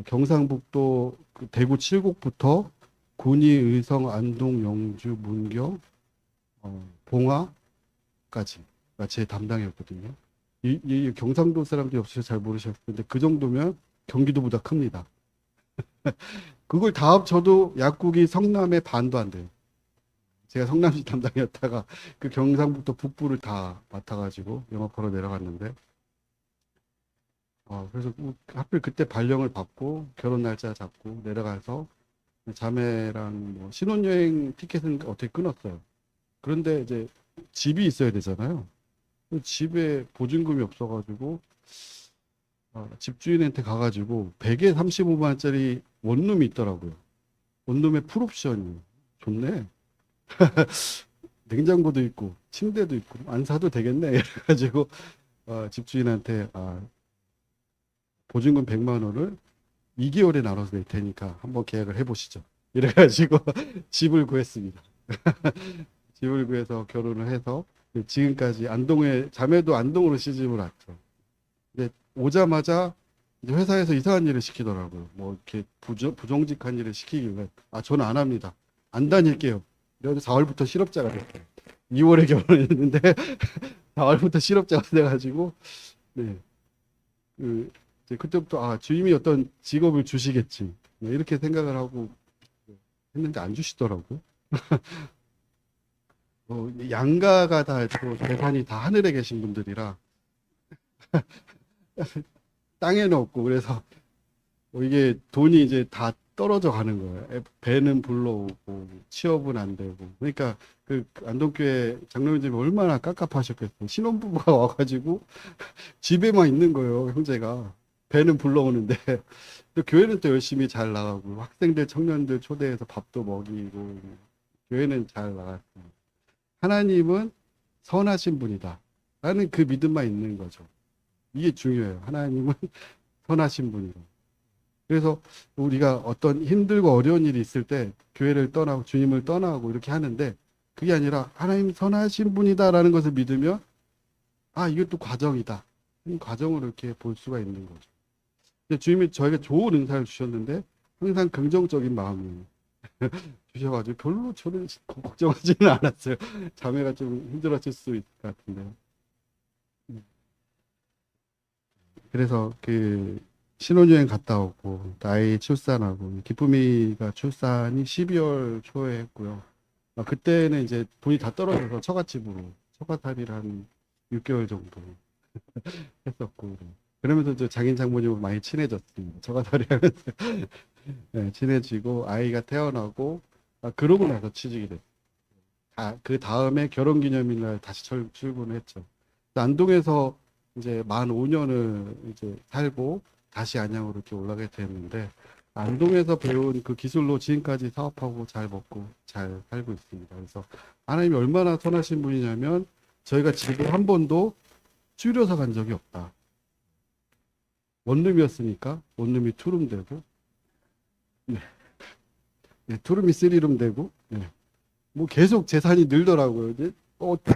경상북도 그 대구 칠곡부터 군위, 의성, 안동, 영주, 문경, 봉화까지가 제 담당이었거든요. 이 경상도 사람들이 없어서 잘 모르셨을 텐데 그 정도면 경기도보다 큽니다. 그걸 다 합쳐도 약국이 성남의 반도 안 돼요. 제가 성남시 담당이었다가 그 경상북도 북부를 다 맡아가지고 영업하러 내려갔는데, 그래서 하필 그때 발령을 받고 결혼 날짜 잡고 내려가서 자매랑 뭐 신혼여행 티켓은 어떻게 끊었어요. 그런데 이제 집이 있어야 되잖아요. 집에 보증금이 없어가지고 집주인한테 가가지고 100에 35만 원짜리 원룸이 있더라고요. 원룸에 풀옵션이 좋네. 냉장고도 있고 침대도 있고 안 사도 되겠네. 이래가지고 집주인한테 보증금 100만 원을 2개월에 나눠서 낼 테니까 한번 계약을 해보시죠. 이래가지고 집을 구했습니다. 집을 구해서 결혼을 해서 지금까지 안동에 자매도 안동으로 시집을 왔죠. 근데 오자마자 이제 회사에서 이상한 일을 시키더라고요. 뭐 이렇게 부정직한 일을 시키길래 저는 안 합니다. 안 다닐게요. 그래서 4월부터 실업자가 됐어요. 2월에 결혼했는데 4월부터 실업자가 돼가지고 네. 이제 그때부터 주임이 어떤 직업을 주시겠지 이렇게 생각을 하고 했는데 안 주시더라고요. 양가가 다 또 재산이 다 하늘에 계신 분들이라 땅에는 없고 그래서 이게 돈이 이제 다 떨어져 가는 거예요. 배는 불러오고 취업은 안 되고. 그러니까 그 안동교회 장로님들이 얼마나 깝깝하셨겠어요. 신혼부부가 와가지고 집에만 있는 거예요, 형제가. 배는 불러오는데 또 교회는 또 열심히 잘 나가고 학생들 청년들 초대해서 밥도 먹이고 교회는 잘 나갔어요. 하나님은 선하신 분이다 라는 그 믿음만 있는 거죠. 이게 중요해요. 하나님은 선하신 분이다. 그래서 우리가 어떤 힘들고 어려운 일이 있을 때 교회를 떠나고 주님을 떠나고 이렇게 하는데 그게 아니라 하나님 선하신 분이다라는 것을 믿으면 이것도 과정이다. 과정으로 이렇게 볼 수가 있는 거죠. 근데 주님이 저에게 좋은 은사를 주셨는데 항상 긍정적인 마음을 주셔가지고 별로 저는 걱정하지는 않았어요. 자매가 좀 힘들었을 수 있을 것 같은데요. 그래서 신혼여행 갔다 오고 아이 출산하고 기쁨이가 출산이 12월 초에 했고요. 그때는 이제 돈이 다 떨어져서 처갓살이를 한 6개월 정도 했었고 그러면서 저 장인 장모님하고 많이 친해졌습니다. 처갓살이 하면서 네, 친해지고 아이가 태어나고 그러고 나서 취직이 됐어요. 그 다음에 결혼기념일날 다시 출근을 했죠. 안동에서 이제 만 5년을 이제 살고 다시 안양으로 이렇게 올라가게 됐는데 안동에서 배운 그 기술로 지금까지 사업하고 잘 먹고 잘 살고 있습니다. 그래서 하나님이 얼마나 선하신 분이냐면 저희가 집을 한 번도 줄여서 간 적이 없다. 원룸이었으니까 원룸이 투룸 되고 네. 투룸이 쓰리룸 되고 뭐 계속 재산이 늘더라고요.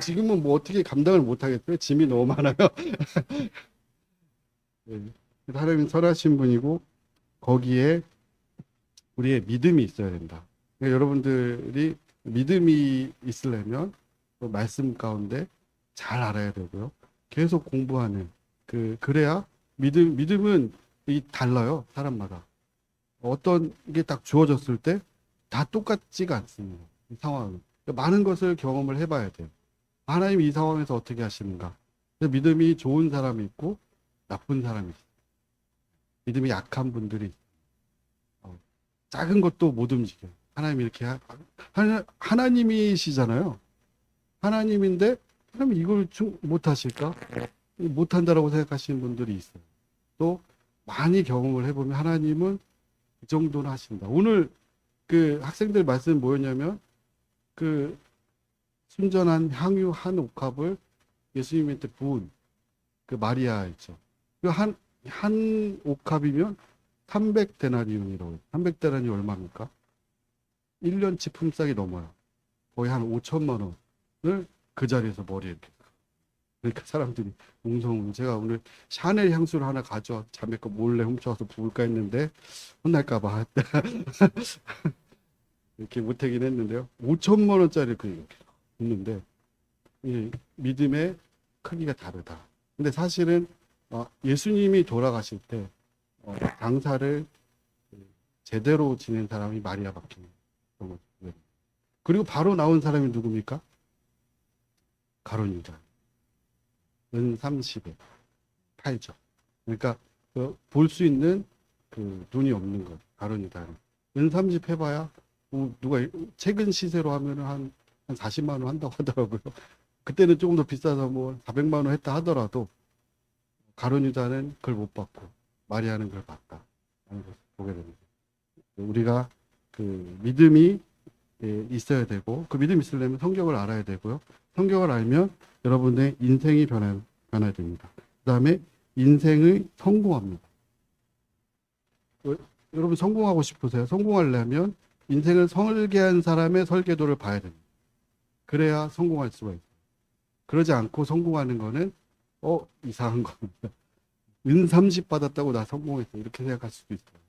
지금은 뭐 어떻게 감당을 못 하겠어요. 짐이 너무 많아요. 하나님은 선하신 분이고 거기에 우리의 믿음이 있어야 된다. 그러니까 여러분들이 믿음이 있으려면 말씀 가운데 잘 알아야 되고요. 계속 공부하는 그래야 믿음은 달라요. 사람마다. 어떤 게 딱 주어졌을 때 다 똑같지가 않습니다. 이 상황은. 많은 것을 경험을 해봐야 돼요. 하나님이 이 상황에서 어떻게 하시는가. 믿음이 좋은 사람이 있고 나쁜 사람이 있어요. 믿음이 약한 분들이 작은 것도 못 움직여요. 하나님이 이렇게 하나님이시잖아요. 하나님인데 하나님 이걸 못 하실까? 못 한다라고 생각하시는 분들이 있어요. 또 많이 경험을 해보면 하나님은 그 정도는 하신다. 오늘 그 학생들 말씀 뭐였냐면 순전한 향유 한 옥합을 예수님한테 부은 그 마리아 있죠. 한 옥합이면 300데나리온이라고 해요. 300데나리온이 얼마입니까? 1년치 품삯이 넘어요. 거의 한 5천만 원을 그 자리에서 머리에 이렇게 그러니까 사람들이 웅성웅. 제가 오늘 샤넬 향수를 하나 가져와 자매 거 몰래 훔쳐와서 부을까 했는데 혼날까 봐 이렇게 못하긴 했는데요. 5천만 원짜리 그 있는데 이 믿음의 크기가 다르다. 근데 사실은 예수님이 돌아가실 때 장사를 제대로 지낸 사람이 마리아밖에 없는 거죠. 그리고 바로 나온 사람이 누굽니까? 가룟 유다. 은 30에 팔죠. 그러니까 볼 수 있는 그 돈이 없는 것. 가룟 유다는. 은 30 해봐야 누가 최근 시세로 하면은 한 40만 원 한다고 하더라고요. 그때는 조금 더 비싸서 뭐 400만 원 했다 하더라도 가룟 유다는 그걸 못 받고 마리아는 그걸 받다. 라는 것을 보게 됩니다. 우리가 그 믿음이 있어야 되고 그 믿음이 있으려면 성경을 알아야 되고요. 성경을 알면 여러분의 인생이 변화야 됩니다. 그 다음에 인생의 성공합니다. 여러분 성공하고 싶으세요? 성공하려면 인생을 설계한 사람의 설계도를 봐야 됩니다. 그래야 성공할 수가 있어요. 그러지 않고 성공하는 거는 이상한 겁니다. 은 30 받았다고 나 성공했어. 이렇게 생각할 수도 있어요.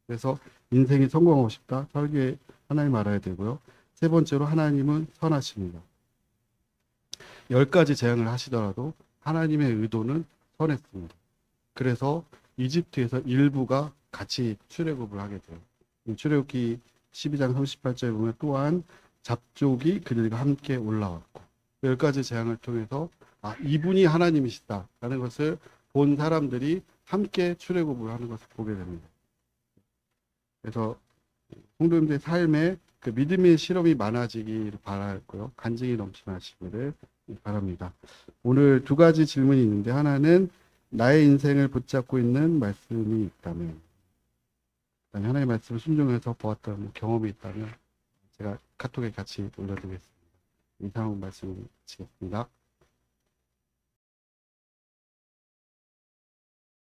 그래서 인생이 성공하고 싶다. 설계 하나님 알아야 되고요. 세 번째로 하나님은 선하십니다. 10가지 재앙을 하시더라도 하나님의 의도는 선했습니다. 그래서 이집트에서 일부가 같이 출애굽을 하게 돼요. 출애굽기 12장 38절에 보면 또한 잡족이 그들과 함께 올라왔고 10가지 재앙을 통해서 이분이 하나님이시다라는 것을 본 사람들이 함께 출애굽을 하는 것을 보게 됩니다. 그래서 성도님들의 삶에 그 믿음의 실험이 많아지기를 바라고요. 간증이 넘쳐나시기를 바랍니다. 오늘 두 가지 질문이 있는데 하나는 나의 인생을 붙잡고 있는 말씀이 있다면, 그다음에 하나님의 말씀을 순종해서 보았던 경험이 있다면 제가 카톡에 같이 올려드리겠습니다. 이상 말씀 마치겠습니다.